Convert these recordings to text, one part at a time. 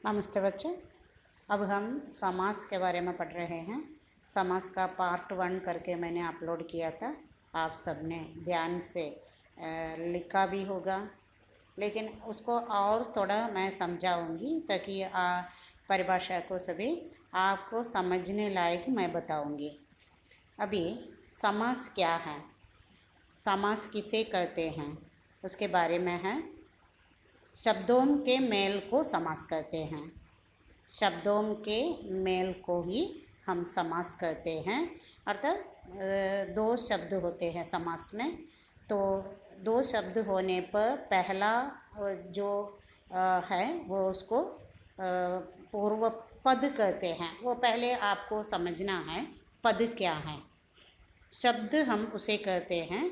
नमस्ते बच्चों। अब हम समास के बारे में पढ़ रहे हैं। समास का पार्ट 1 करके मैंने अपलोड किया था। आप सबने ध्यान से लिखा भी होगा, लेकिन उसको और थोड़ा मैं समझाऊंगी ताकि परिभाषा को सभी आपको समझने लायक मैं बताऊंगी। अभी समास क्या है, समास किसे कहते हैं उसके बारे में है। शब्दों के मेल को समास कहते हैं। शब्दों के मेल को ही हम समास कहते हैं। अर्थात दो शब्द होते हैं समास में, तो दो शब्द होने पर पहला जो है वो उसको पूर्व पद कहते हैं। वो पहले आपको समझना है पद क्या है। शब्द हम उसे कहते हैं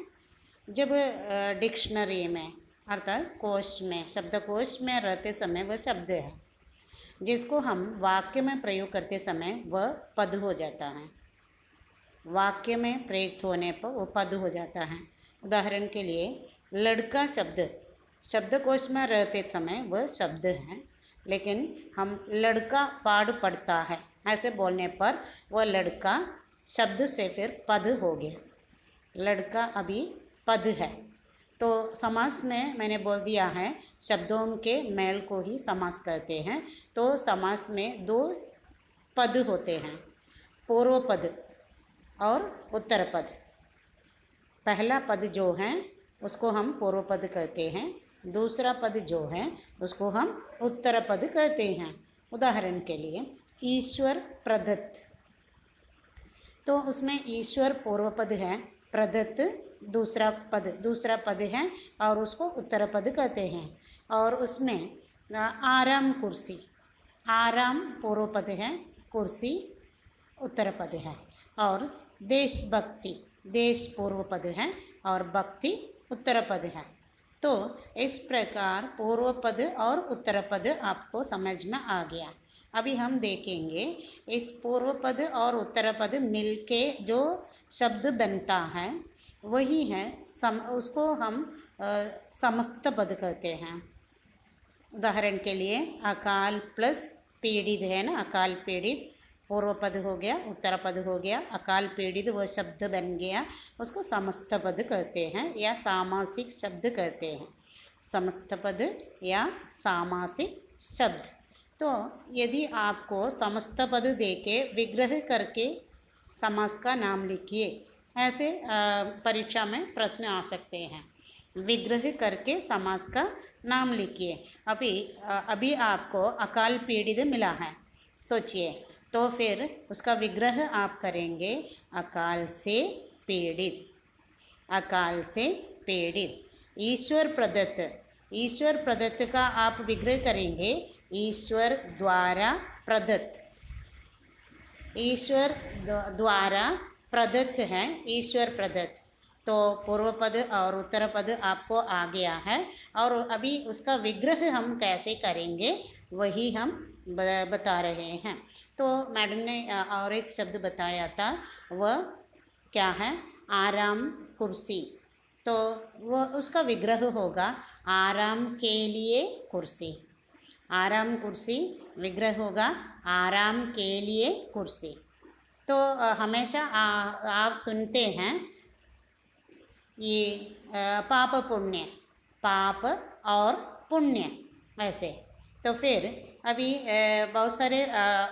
जब डिक्शनरी में अर्थात कोश में, शब्दकोश में रहते समय वह शब्द है, जिसको हम वाक्य में प्रयोग करते समय वह पद हो जाता है। वाक्य में प्रयुक्त होने पर वो पद हो जाता है। उदाहरण के लिए लड़का शब्द शब्दकोश में रहते समय वह शब्द है, लेकिन हम लड़का पढ़ता है ऐसे बोलने पर वह लड़का शब्द से फिर पद हो गया। लड़का अभी पद है। तो समास में मैंने बोल दिया है शब्दों के मेल को ही समास कहते हैं। तो समास में दो पद होते हैं, पूर्व पद और उत्तर पद। पहला पद जो है उसको हम पूर्व पद कहते हैं, दूसरा पद जो है उसको हम उत्तर पद कहते हैं। उदाहरण के लिए ईश्वर प्रदत्त, तो उसमें ईश्वर पूर्व पद है, प्रदत्त दूसरा पद है और उसको उत्तर पद कहते हैं। और उसमें आराम कुर्सी, आराम पूर्व पद है, कुर्सी उत्तर पद है। और देशभक्ति, देश पूर्व पद है और भक्ति उत्तर पद है। तो इस प्रकार पूर्व पद और उत्तर पद आपको समझ में आ गया। अभी हम देखेंगे इस पूर्व पद और उत्तर पद मिलके जो शब्द बनता है वही है उसको हम समस्त पद कहते हैं। उदाहरण के लिए अकाल प्लस पीड़ित है ना, अकाल पीड़ित पूर्व पद हो गया, उत्तर पद हो गया, अकाल पीड़ित वह शब्द बन गया, उसको समस्त पद कहते हैं या सामासिक शब्द कहते हैं। समस्त पद या सामासिक शब्द। तो यदि आपको समस्त पद देके विग्रह करके समास का नाम लिखिए, ऐसे परीक्षा में प्रश्न आ सकते हैं। विग्रह करके समास का नाम लिखिए। अभी आपको अकाल पीड़ित मिला है, सोचिए, तो फिर उसका विग्रह आप करेंगे अकाल से पीड़ित, अकाल से पीड़ित। ईश्वर प्रदत्त, ईश्वर प्रदत्त का आप विग्रह करेंगे ईश्वर द्वारा प्रदत्त, ईश्वर द्वारा प्रदत्त है, ईश्वर प्रदत्त। तो पूर्व पद और उत्तर पद आपको आ गया है। और अभी उसका विग्रह हम कैसे करेंगे वही हम बता रहे हैं। तो मैडम ने और एक शब्द बताया था, वह क्या है, आराम कुर्सी। तो वह उसका विग्रह होगा आराम के लिए कुर्सी, आराम कुर्सी विग्रह होगा आराम के लिए कुर्सी। तो हमेशा आप सुनते हैं ये पाप पुण्य, पाप और पुण्य ऐसे। तो फिर अभी बहुत सारे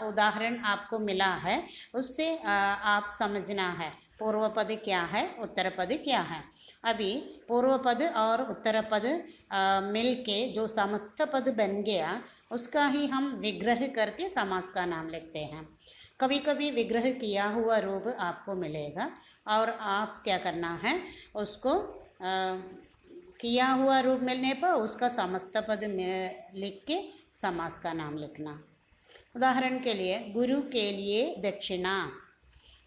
उदाहरण आपको मिला है, उससे आप समझना है पूर्व पद क्या है, उत्तर पद क्या है। अभी पूर्व पद और उत्तर पद मिल के जो समस्त पद बन गया उसका ही हम विग्रह करके समास का नाम लिखते हैं। कभी कभी विग्रह किया हुआ रूप आपको मिलेगा और आप क्या करना है, उसको किया हुआ रूप मिलने पर उसका समस्त पद लिख के समास का नाम लिखना। उदाहरण के लिए गुरु के लिए दक्षिणा,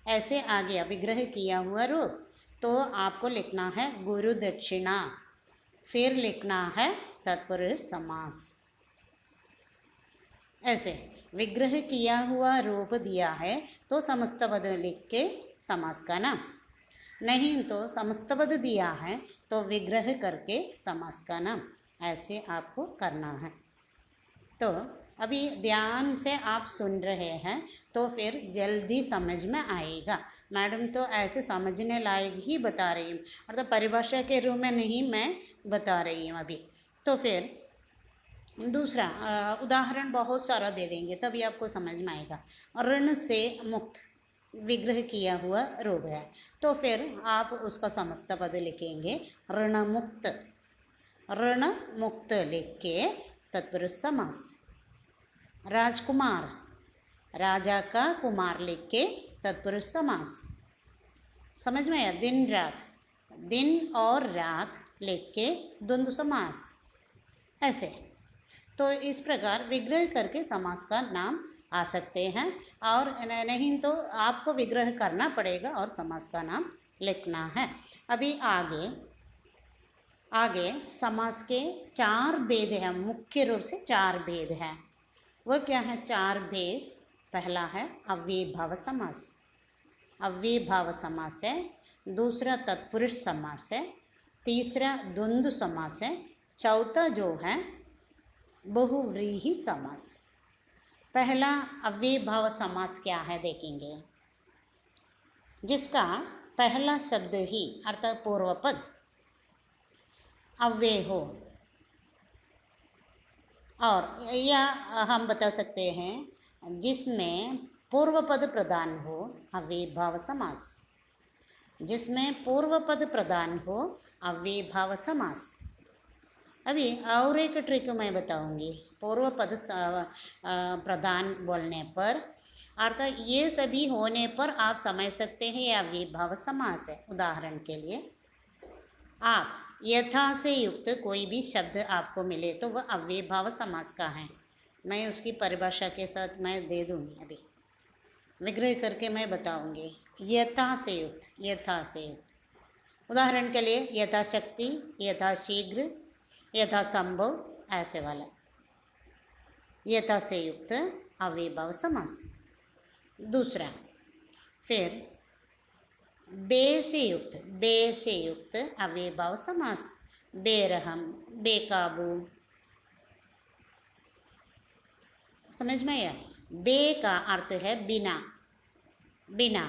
ऐसे आ गया विग्रह किया हुआ रूप, तो आपको लिखना है गुरु दक्षिणा, फिर लिखना है तत्पुरुष समास। ऐसे विग्रह किया हुआ रूप दिया है तो समस्त पद लिख के समास का नाम, नहीं तो समस्त पद दिया है तो विग्रह करके समास का नाम, ऐसे आपको करना है। तो अभी ध्यान से आप सुन रहे हैं तो फिर जल्दी समझ में आएगा। मैडम तो ऐसे समझने लायक ही बता रही हूँ, अर्थात परिभाषा के रूप में नहीं मैं बता रही हूँ अभी। तो फिर दूसरा उदाहरण बहुत सारा दे देंगे तभी आपको समझ में आएगा। ऋण से मुक्त विग्रह किया हुआ रूप है, तो फिर आप उसका समस्त पद लिखेंगे ऋण मुक्त। ऋण मुक्त लिख के तत्पुरुष समास। राजकुमार, राजा का कुमार लिख के तत्पुरुष समास। समझ में आया? दिन रात, दिन और रात लिख के द्वंद्व समास। ऐसे तो इस प्रकार विग्रह करके समास का नाम आ सकते हैं, और नहीं तो आपको विग्रह करना पड़ेगा और समास का नाम लिखना है। अभी आगे समास के 4 भेद हैं, मुख्य रूप से 4 भेद हैं। वह क्या है 4 भेद? पहला है अव्ययीभाव समास, अव्ययीभाव समास है। दूसरा तत्पुरुष समास है। तीसरा द्वंद्व समास है। चौथा जो है बहुव्रीहि समास। पहला अव्ययीभाव समास क्या है देखेंगे, जिसका पहला शब्द ही अर्थात पूर्व पद अव्यय हो, और या हम बता सकते हैं जिसमें पूर्व पद प्रधान हो, अव्ययीभाव समास। जिसमें पूर्व पद प्रधान हो, अव्ययीभाव समास। अभी और एक ट्रिक मैं बताऊंगी। पूर्व पद प्रधान बोलने पर अर्थात ये सभी होने पर आप समझ सकते हैं यह अव्ययीभाव समास है। उदाहरण के लिए आप यथा से युक्त कोई भी शब्द आपको मिले तो वह अव्ययीभाव समास का है। मैं उसकी परिभाषा के साथ मैं दे दूंगी, अभी विग्रह करके मैं बताऊंगी। यथा से युक्त, यथा से युक्त। उदाहरण के लिए यथाशक्ति, यथाशीघ्र, यथा संभव, ऐसे वाला यथा से युक्त अव्ययीभाव समास। दूसरा फिर बे से युक्त, बे से युक्त अव्ययीभाव समास। बेरहम, बेकाबू। समझ में आया? बे का अर्थ है बिना, बिना।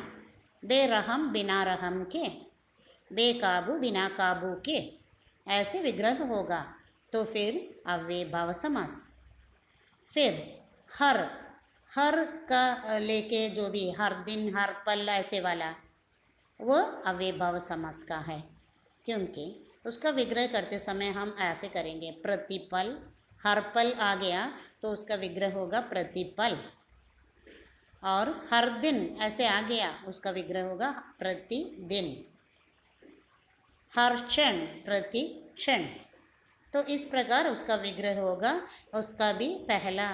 बेरहम बिना रहम के, बेकाबू बिना काबू के, ऐसे विग्रह होगा तो फिर अव्ययीभाव समास। फिर हर, हर का लेके जो भी हर दिन, हर पल, ऐसे वाला वो अव्ययीभाव समास का है, क्योंकि उसका विग्रह करते समय हम ऐसे करेंगे। प्रतिपल, हर पल आ गया तो उसका विग्रह होगा प्रतिपल, और हर दिन ऐसे आ गया उसका विग्रह होगा प्रतिदिन। हर क्षण, प्रति क्षण। तो इस प्रकार उसका विग्रह होगा। उसका भी पहला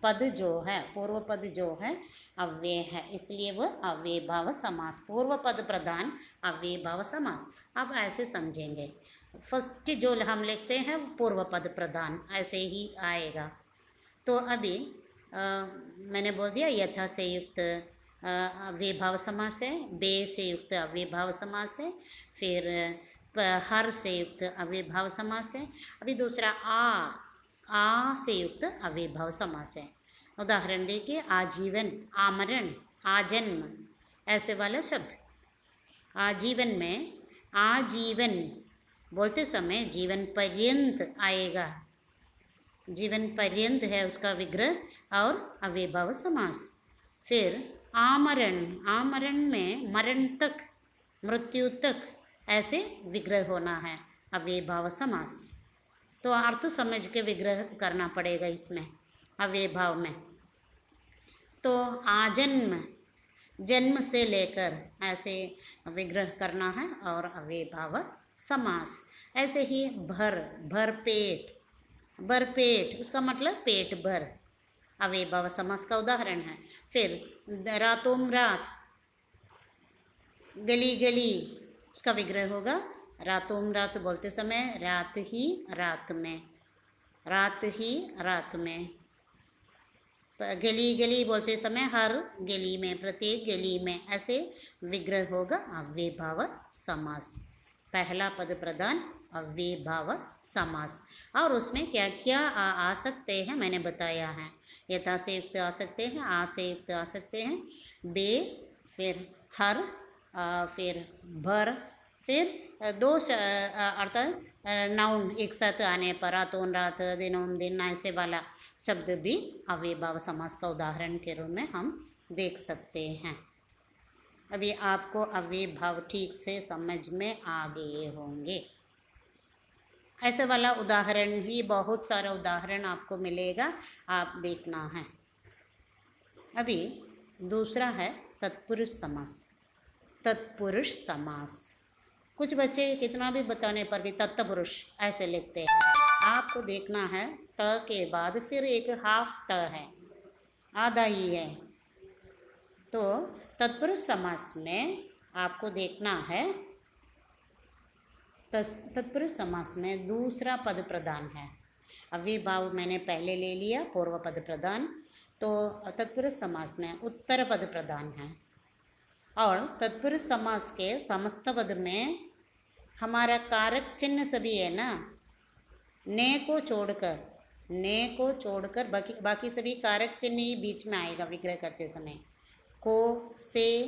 पद जो है, पूर्व पद जो है अव्यय है, इसलिए वह अव्ययीभाव समास, पूर्व पद प्रधान अव्ययीभाव समास। अब ऐसे समझेंगे। फर्स्ट जो हम लिखते हैं पूर्व पद प्रधान, ऐसे ही आएगा। तो अभी मैंने बोल दिया यथा से युक्त अव्ययीभाव समास है, बे से युक्त अव्ययीभाव समास है, फिर हर से युक्त अव्ययीभाव समास है। अभी दूसरा आ से युक्त अव्ययीभाव समास है। उदाहरण देखिए आजीवन, आमरण, आजन्म, ऐसे वाला शब्द। आजीवन में आजीवन बोलते समय जीवन पर्यंत आएगा, जीवन पर्यंत है उसका विग्रह और अव्ययीभाव समास। फिर आमरण, आमरण में मरण तक, मृत्यु तक, ऐसे विग्रह होना है, अव्ययीभाव समास। तो अर्थ समझ के विग्रह करना पड़ेगा इसमें अव्ययीभाव में। तो आजन्म, जन्म से लेकर, ऐसे विग्रह करना है और अव्ययीभाव समास। ऐसे ही भर, भर पेट, भर पेट, उसका मतलब पेट भर, अव्ययीभाव समास का उदाहरण है। फिर रातों रात, गली गली, उसका विग्रह होगा रातों रात बोलते समय रात ही रात में, रात ही रात में। गली गली बोलते समय हर गली में, प्रत्येक गली में, ऐसे विग्रह होगा अव्ययीभाव समास। पहला पद प्रधान अव्ययभाव समास। और उसमें क्या क्या आ सकते हैं मैंने बताया है। यथा से युक्त आ सकते हैं, आ से युक्त आ सकते हैं, बे, फिर हर, फिर भर, फिर दो अर्थात नाउन एक साथ आने पर रातों रात, दिनों दिन ऐसे वाला शब्द भी अव्ययभाव समास का उदाहरण के रूप में हम देख सकते हैं। अभी आपको अव्ययभाव ठीक से समझ में आ गए होंगे। ऐसे वाला उदाहरण ही बहुत सारा उदाहरण आपको मिलेगा, आप देखना है। अभी दूसरा है तत्पुरुष समास। तत्पुरुष समास कुछ बच्चे कितना भी बताने पर भी तत्पुरुष ऐसे लिखते हैं। आपको देखना है त के बाद फिर एक हाफ त है, आधा ही है। तो तत्पुरुष समास में आपको देखना है, तत्पुरुष समास में दूसरा पद प्रधान है। अव्ययभाव मैंने पहले ले लिया, पूर्व पद प्रधान। तो तत्पुरुष समास में उत्तर पद प्रधान है। और तत्पुरुष समास के समस्त पद में हमारा कारक चिन्ह सभी है ना, ने को छोड़कर बाकी सभी कारक चिन्ह ही बीच में आएगा विग्रह करते समय। को, से,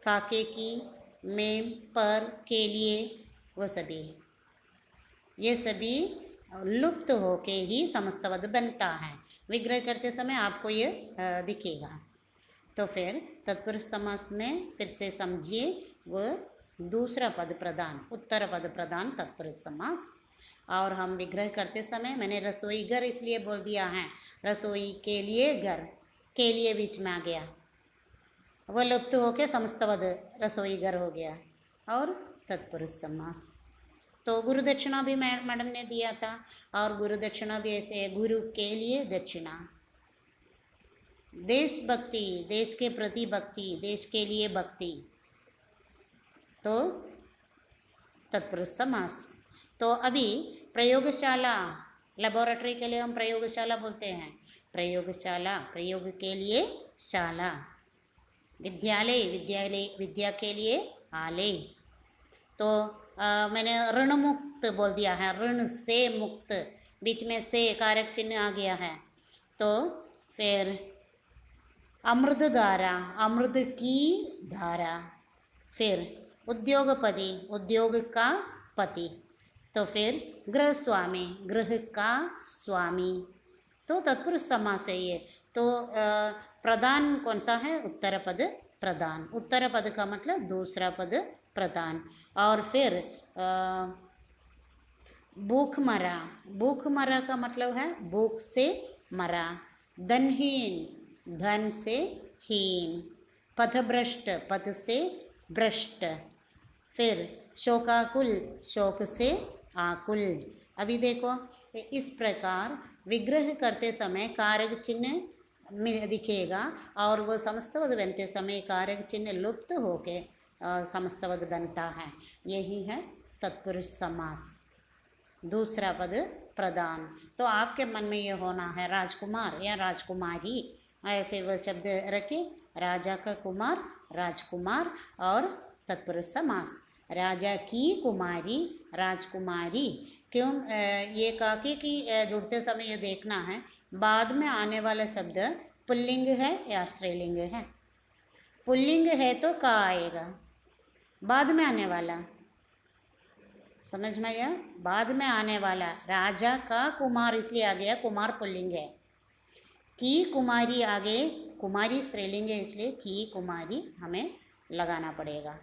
काके की, में, पर, के लिए, वो सभी, ये सभी लुप्त होके ही समस्त पद बनता है। विग्रह करते समय आपको ये दिखेगा। तो फिर तत्पुरुष समास में फिर से समझिए, वो दूसरा पद प्रधान, उत्तर पद प्रधान तत्पुरुष समास। और हम विग्रह करते समय मैंने रसोई घर इसलिए बोल दिया है, रसोई के लिए घर, के लिए बीच में आ गया, वह लुप्त होके समस्त पद रसोई घर हो गया। और तत्पुरुष समास तो गुरु दक्षिणा भी मैडम ने दिया था, और गुरु दक्षिणा भी ऐसे है, गुरु के लिए दक्षिणा। देशभक्ति, देश के प्रति भक्ति, देश के लिए भक्ति, तो तत्पुरुष समास। तो अभी प्रयोगशाला, लेबोरेटरी के लिए हम प्रयोगशाला बोलते हैं, प्रयोगशाला, प्रयोग के लिए शाला। विद्यालय, विद्या के लिए आलय। तो मैंने ऋण मुक्त बोल दिया है, ऋण से मुक्त, बीच में से कारक चिन्ह आ गया है। तो फिर अमृत धारा, अमृत की धारा। फिर उद्योगपति, उद्योग का पति। तो फिर गृह स्वामी, गृह का स्वामी। तो तत्पुरुष समास है ये। तो प्रधान कौन सा है? उत्तर पद प्रधान। उत्तर पद का मतलब दूसरा पद प्रधान। और फिर भूख मरा, भूख मरा का मतलब है भूख से मरा। धनहीन, धन से हीन। पथभ्रष्ट, पथ से भ्रष्ट। फिर शोकाकुल, शोक से आकुल। अभी देखो, इस प्रकार विग्रह करते समय कारक चिन्ह दिखेगा, और वह समस्त पद बनते समय कारक चिन्ह लुप्त होके समस्त पद बनता है। यही है तत्पुरुष समास, दूसरा पद प्रधान। तो आपके मन में ये होना है राजकुमार या राजकुमारी, ऐसे वह शब्द रखे, राजा का कुमार, राजकुमार, और तत्पुरुष समास। राजा की कुमारी, राजकुमारी। क्यों ये काके की जुड़ते समय ये देखना है, बाद में आने वाला शब्द पुल्लिंग है या स्त्रीलिंग है। पुल्लिंग है तो का आएगा, बाद में आने वाला, समझ में आया? बाद में आने वाला। राजा का कुमार इसलिए आ गया, कुमार पुल्लिंग है। की कुमारी आगे, कुमारी स्त्रीलिंग है इसलिए की कुमारी हमें लगाना पड़ेगा।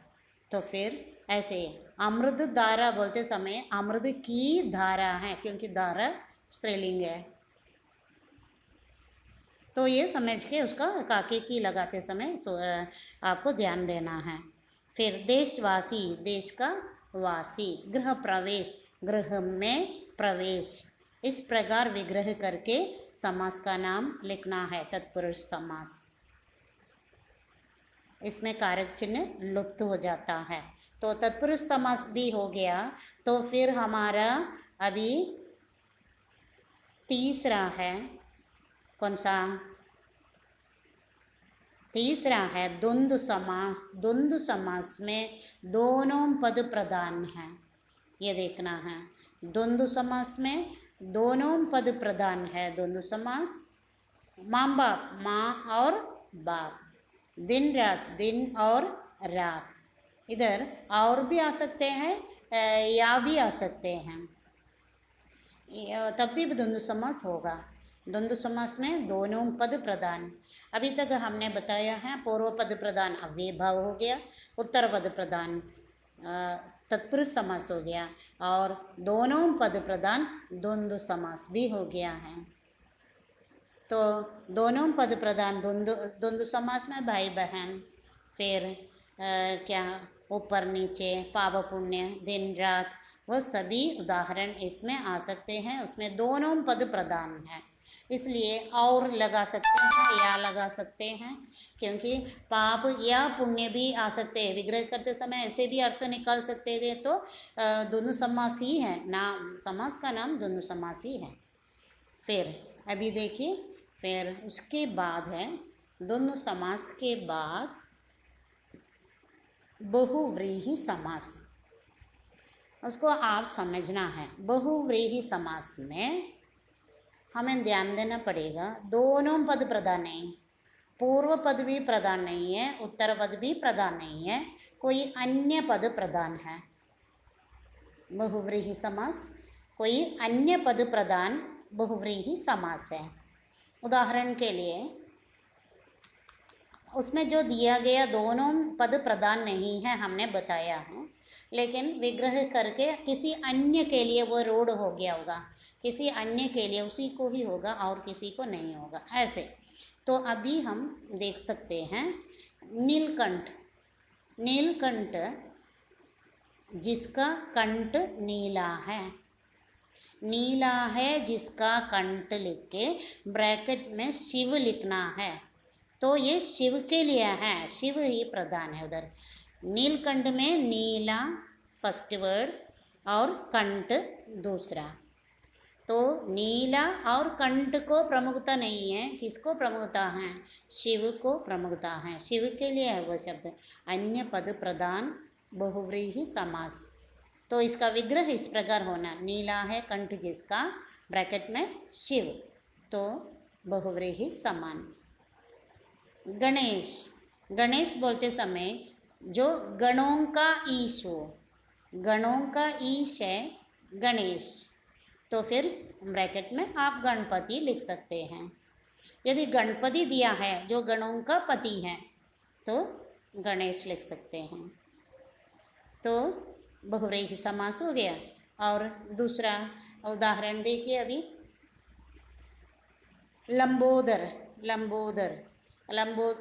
तो फिर ऐसे अमृत धारा बोलते समय अमृत की धारा है, क्योंकि धारा स्त्रीलिंग है। तो ये समझ के उसका काके की लगाते समय आपको ध्यान देना है। फिर देशवासी, देश का वासी। गृह प्रवेश, गृह में प्रवेश। इस प्रकार विग्रह करके समास का नाम लिखना है, तत्पुरुष समास। इसमें कारक चिन्ह लुप्त हो जाता है। तो तत्पुरुष समास भी हो गया। तो फिर हमारा अभी तीसरा है, कौन सा? तीसरा है द्वंद्व समास। द्वंद्व समास में दोनों पद प्रधान हैं, ये देखना है। द्वंद्व समास में दोनों पद प्रधान है। द्वंद्व समास माँ बाप, माँ और बाप, दिन रात, दिन और रात। इधर और भी आ सकते हैं, या भी आ सकते हैं, तब भी द्वंद्व समास होगा। द्वंद्व समास में दोनों पद प्रधान। अभी तक हमने बताया है पूर्व पद प्रधान अव्यय भाव हो गया, उत्तर पद प्रधान तत्पुरुष समास हो गया, और दोनों पद प्रधान द्वंद्व समास भी हो गया है। तो दोनों पद प्रधान द्वंद्व समास में भाई बहन, फिर क्या ऊपर नीचे, पाप पुण्य, दिन रात, वह सभी उदाहरण इसमें आ सकते हैं। उसमें दोनों पद प्रधान है, इसलिए और लगा सकते हैं या लगा सकते हैं, क्योंकि पाप या पुण्य भी आ सकते हैं। विग्रह करते समय ऐसे भी अर्थ निकाल सकते थे। तो दोनों समास ही है, नाम समास का नाम दोनों समास ही है। फिर अभी देखिए, फिर उसके बाद है दोनों समास के बाद बहुव्रीहि समास। उसको आप समझना है। बहुव्रीहि समास में हमें ध्यान देना पड़ेगा, दोनों पद प्रधान नहीं, पूर्व पद भी प्रधान नहीं है, उत्तर पद भी प्रधान नहीं है, कोई अन्य पद प्रधान है। बहुव्रीहि समास कोई अन्य पद प्रधान बहुव्रीहि समास है। उदाहरण के लिए उसमें जो दिया गया दोनों पद प्रधान नहीं है, हमने बताया है, लेकिन विग्रह करके किसी अन्य के लिए वो रूढ़ हो गया होगा, किसी अन्य के लिए उसी को ही होगा और किसी को नहीं होगा, ऐसे। तो अभी हम देख सकते हैं नीलकंठ। नीलकंठ जिसका कंठ नीला है, नीला है जिसका कंठ लिख के ब्रैकेट में शिव लिखना है, तो ये शिव के लिए है, शिव ही प्रधान है उधर। नीलकंठ में नीला फर्स्ट वर्ड और कंठ दूसरा, तो नीला और कंठ को प्रमुखता नहीं है, किसको प्रमुखता है? शिव को प्रमुखता है, शिव के लिए है वह शब्द। अन्य पद प्रधान बहुव्रीहि समास। तो इसका विग्रह इस प्रकार होना, नीला है कंठ जिसका, ब्रैकेट में शिव, तो बहुव्रीहि समान। गणेश, गणेश बोलते समय जो गणों का ईश हो, गणों का ईश है गणेश, तो फिर ब्रैकेट में आप गणपति लिख सकते हैं। यदि गणपति दिया है जो गणों का पति है, तो गणेश लिख सकते हैं। तो बहुव्रीहि समास हो गया। और दूसरा उदाहरण देखिए अभी, लंबोदर। लंबोदर,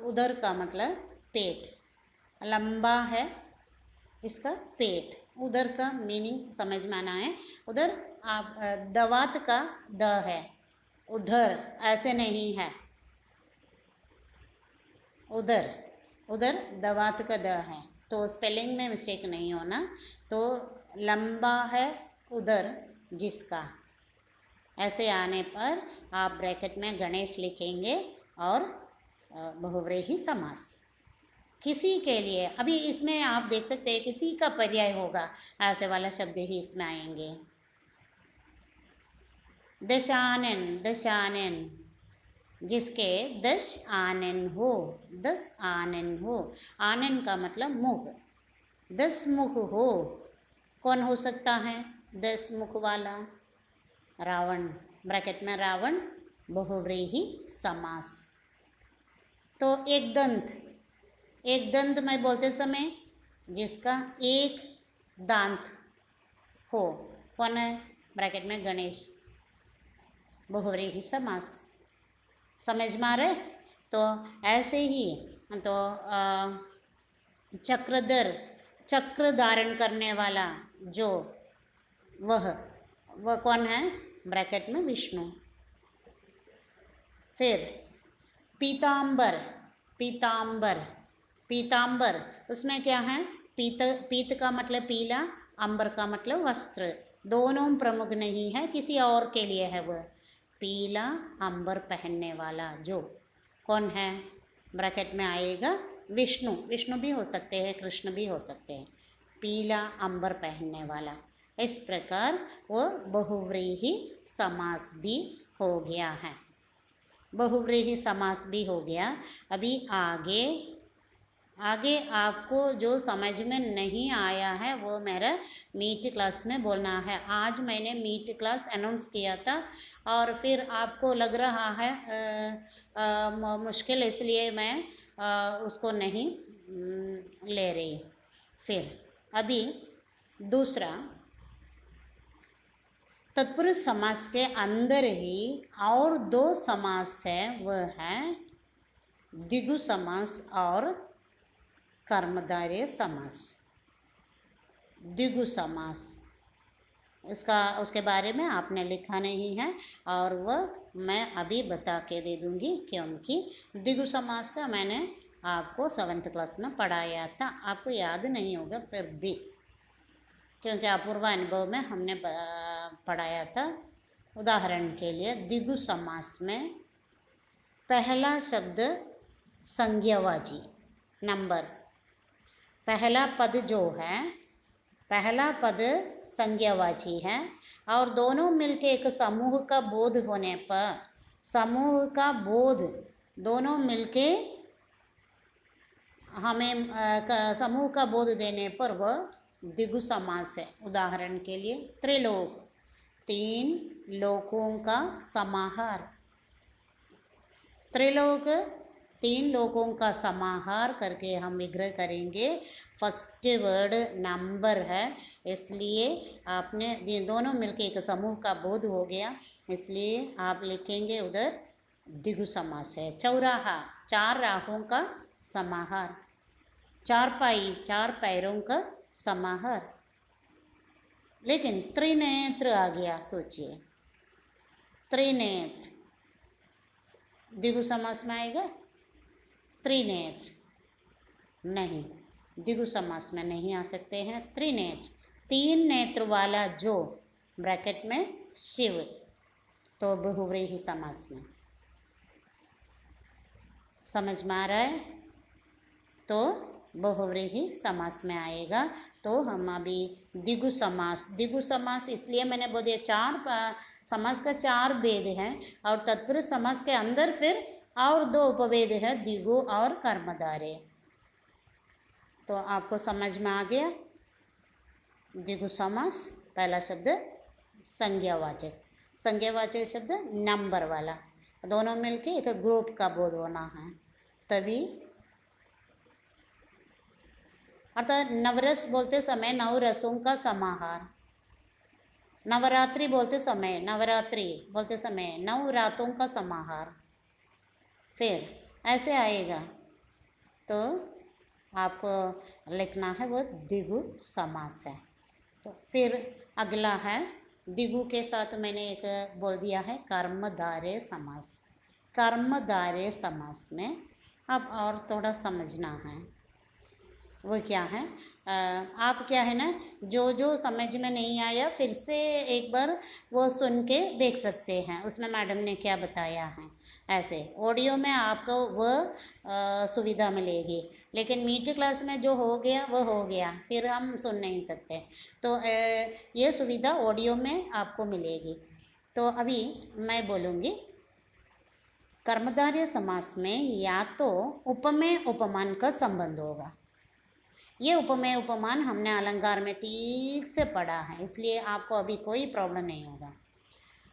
उदर का मतलब पेट, लंबा है जिसका पेट, उदर का मीनिंग समझ में आना है। उधर आप दवात का द है, उधर ऐसे नहीं है, उधर, उधर दवात का द है, तो स्पेलिंग में मिस्टेक नहीं होना। तो लंबा है उधर जिसका, ऐसे आने पर आप ब्रैकेट में गणेश लिखेंगे और बहुव्रीहि समास। किसी के लिए, अभी इसमें आप देख सकते हैं किसी का पर्याय होगा, ऐसे वाला शब्द ही इसमें आएंगे। दशानन, दशानन जिसके 10 आनन हो, 10 आनन हो, आनन का मतलब मुख, 10 मुख हो, कौन हो सकता है 10 मुख वाला? रावण, ब्रैकेट में रावण बहुव्रीहि समास। तो एक दंत, एक दंत में बोलते समय जिसका एक दांत हो, कौन है? ब्रैकेट में गणेश, बहुव्रीहि समास। समझ में आ रहे? तो ऐसे ही तो चक्रधर, चक्र धारण करने वाला जो, वह कौन है? ब्रैकेट में विष्णु। फिर पीतांबर, पीतांबर, पीतांबर उसमें क्या है? पीत, पीत का मतलब पीला, अंबर का मतलब वस्त्र, दोनों प्रमुख नहीं है, किसी और के लिए है वह। पीला अंबर पहनने वाला जो, कौन है? ब्रैकेट में आएगा विष्णु, विष्णु भी हो सकते हैं, कृष्ण भी हो सकते हैं। पीला अंबर पहनने वाला, इस प्रकार वो बहुव्रीहि समास भी हो गया है, बहुव्रीहि समास भी हो गया। अभी आगे आपको जो समझ में नहीं आया है वो मेरा मीट क्लास में बोलना है। आज मैंने मीट क्लास अनाउंस किया था और फिर आपको लग रहा है मुश्किल, इसलिए मैं उसको नहीं ले रही। फिर अभी दूसरा, तत्पुरुष समास के अंदर ही और दो समास है, वह है द्विगु समास और कर्मधारय समास। द्विगु समास उसके बारे में आपने लिखा नहीं है और वह मैं अभी बता के दे दूँगी, क्योंकि द्विगु समास का मैंने आपको 7th क्लास में पढ़ाया था, आपको याद नहीं होगा फिर भी, क्योंकि अपूर्व अनुभव में हमने पढ़ाया था। उदाहरण के लिए द्विगु समास में पहला शब्द संज्ञावाची नंबर, पहला पद जो है, पहला पद संज्ञावाची है और दोनों मिलके एक समूह का बोध होने पर, समूह का बोध दोनों मिलके हमें समूह का बोध देने पर वह द्विगु समास है। उदाहरण के लिए त्रिलोक, 3 लोकों का समाहार। त्रिलोक 3 लोकों का समाहार करके हम विग्रह करेंगे। फर्स्ट वर्ड नंबर है, इसलिए आपने दोनों मिलके एक समूह का बोध हो गया, इसलिए आप लिखेंगे उधर द्विगु समास है। चौराहा, 4 राहों का समाहार। चारपाई, 4 पैरों का समाहार। लेकिन त्रिनेत्र आ गया, सोचिए त्रिनेत्र द्विगु समास में आएगा? त्रिनेत्र नहीं, द्विगु समास में नहीं आ सकते हैं। त्रिनेत्र, 3 नेत्र वाला जो ब्रैकेट में शिव, तो बहुव्रीहि समास में। समझ में आ रहा है? तो बहुव्रीहि समास में आएगा। तो हम अभी द्विगु समास इसलिए मैंने बोल दिया, 4 समास का 4 भेद हैं और तत्पुरुष समास के अंदर फिर और 2 उपभेद है, द्विगु और कर्मधारय। तो आपको समझ में आ गया? द्विगु समास, पहला शब्द संज्ञावाचक, संज्ञावाचक शब्द नंबर वाला, दोनों मिलके एक ग्रुप का बोध होना है, तभी। अर्थात नवरस बोलते समय 9 रसों का समाहार। नवरात्रि बोलते समय 9 रातों का समाहार। फिर ऐसे आएगा तो आपको लिखना है वो द्विगु समास है। तो फिर अगला है, द्विगु के साथ मैंने एक बोल दिया है कर्मधारय समास। कर्मधारय समास में अब और थोड़ा समझना है, वो क्या है। आप क्या है ना, जो समझ में नहीं आया फिर से एक बार वो सुन के देख सकते हैं, उसमें मैडम ने क्या बताया है। ऐसे ऑडियो में आपको वह सुविधा मिलेगी, लेकिन मीट क्लास में जो हो गया वह हो गया, फिर हम सुन नहीं सकते। तो ये सुविधा ऑडियो में आपको मिलेगी। तो अभी मैं बोलूँगी, कर्मधारय समास में या तो उपमेय उपमान का संबंध होगा। ये उपमेय उपमान हमने अलंकार में ठीक से पढ़ा है, इसलिए आपको अभी कोई प्रॉब्लम नहीं होगा।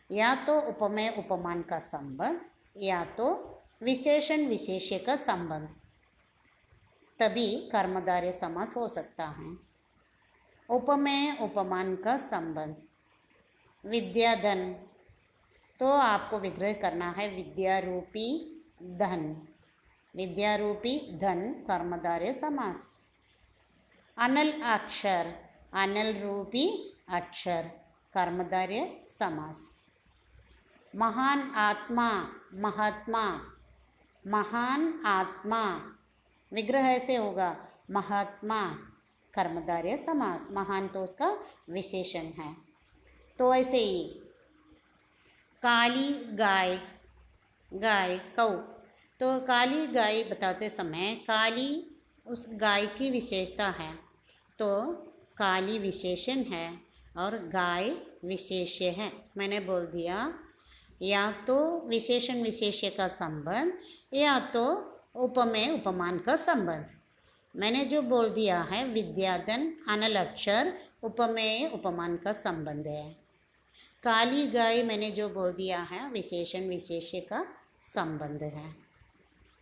या तो उपमेय उपमान का संबंध या तो विशेषण विशेष्य का संबंध, तभी कर्मधारय समास हो सकता है। उपमेय उपमान का संबंध, विद्याधन, तो आपको विग्रह करना है विद्यारूपी धन, विद्यारूपी धन कर्मधारय समास। अनल अक्षर, अनल रूपी अक्षर कर्मधारय समास। महान आत्मा, महात्मा, महान आत्मा, विग्रह ऐसे होगा महात्मा कर्मधारय समास। महान तो उसका विशेषण है। तो ऐसे ही काली गाय, गाय कौ, तो काली गाय बताते समय काली उस गाय की विशेषता है, तो काली विशेषण है और गाय विशेष्य है। मैंने बोल दिया या तो विशेषण विशेष्य का संबंध या तो उपमेय उपमान का संबंध। मैंने जो बोल दिया है विद्याधन अनल अक्षर उपमेय उपमान का संबंध है। काली गाय मैंने जो बोल दिया है विशेषण विशेष्य का संबंध है।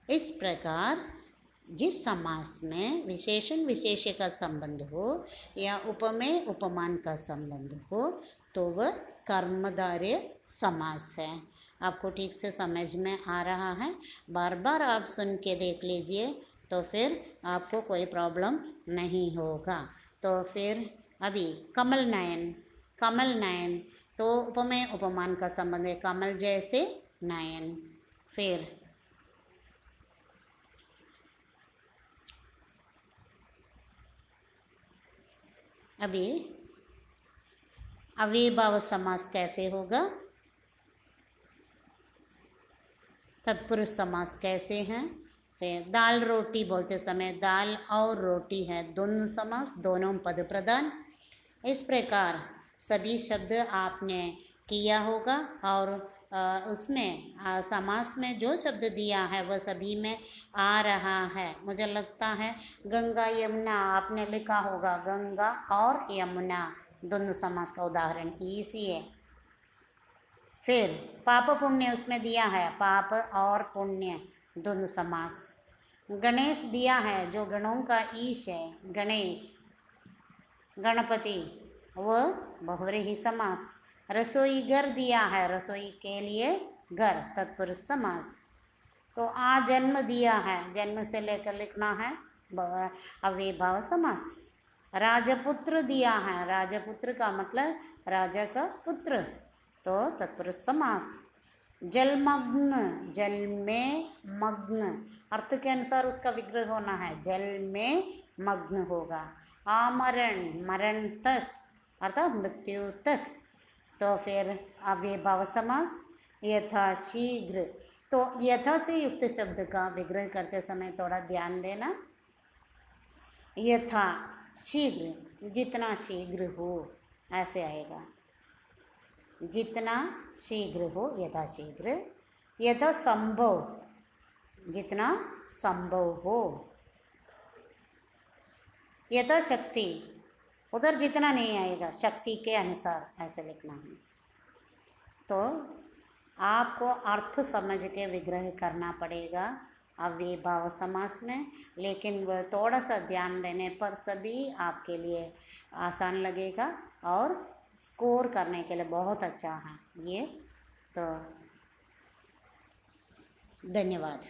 इस प्रकार जिस समास में विशेषण विशेष्य का संबंध हो या उपमेय उपमान का संबंध हो तो वह कर्मधारय समास है। आपको ठीक से समझ में आ रहा है? बार बार आप सुन के देख लीजिए तो फिर आपको कोई प्रॉब्लम नहीं होगा। तो फिर अभी कमल नयन, कमल नयन तो उपमेय उपमान का संबंध है, कमल जैसे नयन। फिर अभी अव्ययभाव समास कैसे होगा, तत्पुरुष समास कैसे हैं। फिर दाल रोटी बोलते समय दाल और रोटी है द्वंद्व समास, दोनों पद प्रधान। इस प्रकार सभी शब्द आपने किया होगा और उसमें समास में जो शब्द दिया है वह सभी में आ रहा है। मुझे लगता है गंगा यमुना आपने लिखा होगा, गंगा और यमुना दोनों समास का उदाहरण इसी है। फिर पाप पुण्य उसमें दिया है, पाप और पुण्य दोनों समास। गणेश दिया है जो गणों का ईश है, गणेश गणपति वह बहुव्रीहि समास। रसोई घर दिया है, रसोई के लिए घर तत्पुरुष समास। तो आ जन्म दिया है, जन्म से लेकर लिखना है अव्ययभाव समास। राजपुत्र दिया है, राजपुत्र का मतलब राजा का पुत्र तो तत्पुरुष समास। जलमग्न, जल में मग्न अर्थ के अनुसार उसका विग्रह होना है, जल में मग्न होगा। आमरण, मरण तक अर्थात मृत्यु तक तो फिर अव्ययभाव समास। यथा शीघ्र तो यथा से युक्त शब्द का विग्रह करते समय थोड़ा ध्यान देना। यथा शीघ्र जितना शीघ्र हो ऐसे आएगा, जितना शीघ्र हो यथा शीघ्र। यथा संभव जितना संभव हो। यथा शक्ति उधर जितना नहीं आएगा, शक्ति के अनुसार ऐसे लिखना है। तो आपको अर्थ समझ के विग्रह करना पड़ेगा अव्ययभाव समास में, लेकिन वह थोड़ा सा ध्यान देने पर सभी आपके लिए आसान लगेगा और स्कोर करने के लिए बहुत अच्छा है ये। तो धन्यवाद।